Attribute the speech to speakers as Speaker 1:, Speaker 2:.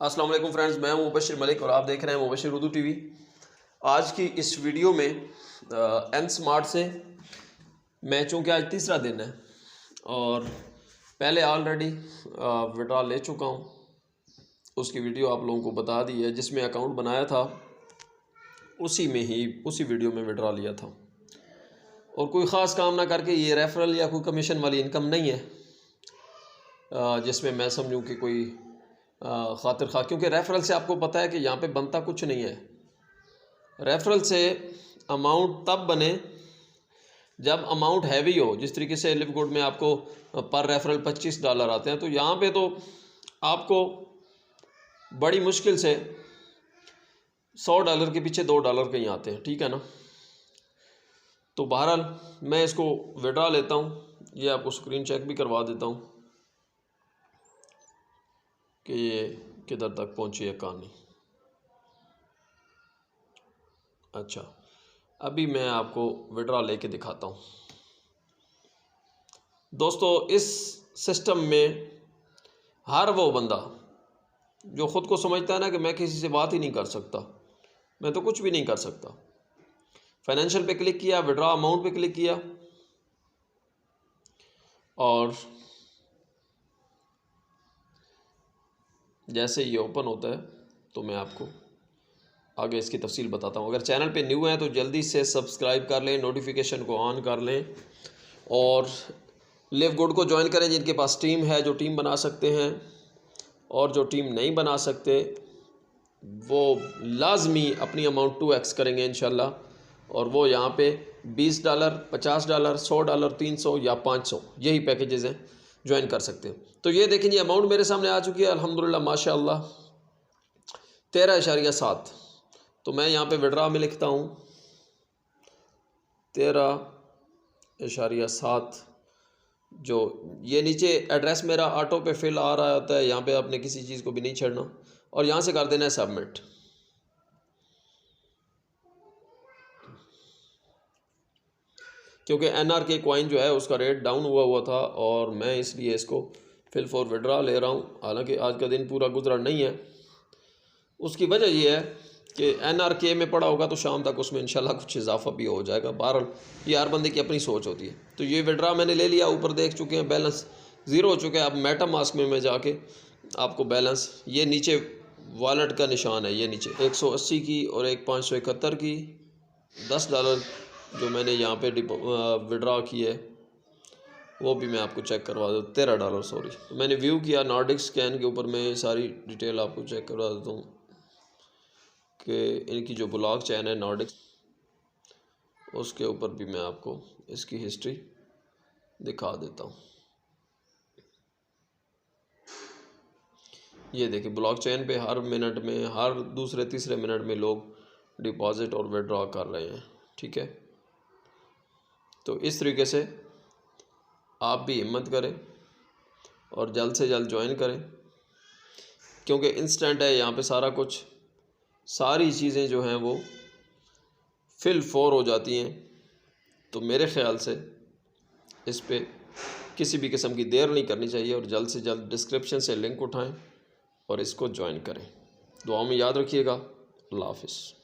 Speaker 1: अस्सलाम वालेकुम फ्रेंड्स, मैं हूं मुबशिर मलिक और आप देख रहे हैं मुबशिर उर्दू टीवी। आज की इस वीडियो में एन स्मार्ट से मैं चूँकि आज तीसरा दिन है और पहले ऑलरेडी विड्रॉ ले चुका हूं, उसकी वीडियो आप लोगों को बता दी है। जिसमें अकाउंट बनाया था उसी वीडियो में विड्रॉ लिया था और कोई ख़ास काम ना करके, ये रेफरल या कोई कमीशन वाली इनकम नहीं है जिसमें मैं समझूं कि कोई खातिर खा, क्योंकि रेफरल से आपको पता है कि यहाँ पे बनता कुछ नहीं है। रेफरल से अमाउंट तब बने जब अमाउंट हैवी हो। जिस तरीके से लिव गुड में आपको पर रेफरल $25 आते हैं, तो यहाँ पे तो आपको बड़ी मुश्किल से $100 के पीछे $2 कहीं आते हैं, ठीक है ना। तो बहरहाल मैं इसको विड्रॉ लेता हूँ, ये आपको स्क्रीन चेक भी करवा देता हूँ कि ये किधर तक पहुंची है कहानी। अच्छा, अभी मैं आपको विड्रॉ लेके दिखाता हूं। दोस्तों, इस सिस्टम में हर वो बंदा जो ख़ुद को समझता है ना कि मैं किसी से बात ही नहीं कर सकता, मैं तो कुछ भी नहीं कर सकता, फाइनेंशियल पे क्लिक किया, विड्रॉ अमाउंट पे क्लिक किया और जैसे ये ओपन होता है तो मैं आपको आगे इसकी तफसील बताता हूँ। अगर चैनल पे न्यू है तो जल्दी से सब्सक्राइब कर लें, नोटिफिकेशन को ऑन कर लें और लिव गुड को ज्वाइन करें जिनके पास टीम है, जो टीम बना सकते हैं, और जो टीम नहीं बना सकते वो लाजमी अपनी अमाउंट 2x करेंगे इंशाल्लाह, और वो यहाँ पे $20, $50, $100, $300 या $500 यही पैकेजेस हैं, ज्वाइन कर सकते हैं। तो ये देखें, ये अमाउंट मेरे सामने आ चुकी है अल्हम्दुलिल्लाह माशाअल्लाह 13.7। तो मैं यहाँ पे विड्रॉ में लिखता हूँ 13.7। जो ये नीचे एड्रेस मेरा ऑटो पे फिल आ रहा होता है, यहाँ पे आपने किसी चीज़ को भी नहीं छेड़ना और यहाँ से कर देना है सबमिट। क्योंकि NRK कॉइन जो है उसका रेट डाउन हुआ था और मैं इसलिए इसको फिल फॉर विड्रॉ ले रहा हूँ। हालांकि आज का दिन पूरा गुजरा नहीं है, उसकी वजह यह है कि NRK में पड़ा होगा तो शाम तक उसमें इंशाल्लाह कुछ इजाफा भी हो जाएगा। बहरहाल ये हर बंदे की अपनी सोच होती है। तो ये विड्रॉ मैंने ले लिया, ऊपर देख चुके हैं बैलेंस 0 हो चुका है। अब मेटामास्क में मैं जाके आपको बैलेंस, ये नीचे वॉलेट का निशान है, ये नीचे 180 की और एक 571 की $10 जो मैंने यहाँ पे विड्रॉ की है वो भी मैं आपको चेक करवा दूँ। $13 सॉरी, मैंने व्यू किया नॉर्डिक स्कैन के ऊपर। मैं सारी डिटेल आपको चेक करवा देता हूँ कि इनकी जो ब्लॉक चैन है नॉर्डिक, उसके ऊपर भी मैं आपको इसकी हिस्ट्री दिखा देता हूँ। ये देखिए, ब्लॉक चैन पे हर मिनट में, हर दूसरे तीसरे मिनट में लोग डिपॉजिट और विड्रॉ कर रहे हैं, ठीक है। तो इस तरीके से आप भी हिम्मत करें और जल्द से जल्द ज्वाइन करें, क्योंकि इंस्टेंट है यहाँ पे सारा कुछ, सारी चीज़ें जो हैं वो फिल फॉर हो जाती हैं। तो मेरे ख़्याल से इस पे किसी भी किस्म की देर नहीं करनी चाहिए और जल्द से जल्द डिस्क्रिप्शन से लिंक उठाएं और इसको ज्वाइन करें। दुआ में याद रखिएगा। अल्लाह हाफ़िज़।